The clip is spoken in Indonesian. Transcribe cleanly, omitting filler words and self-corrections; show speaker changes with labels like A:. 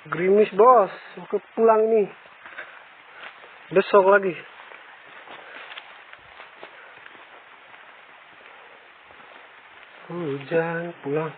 A: Gerimis bos, aku pulang nih. Besok lagi. Hujan pulang.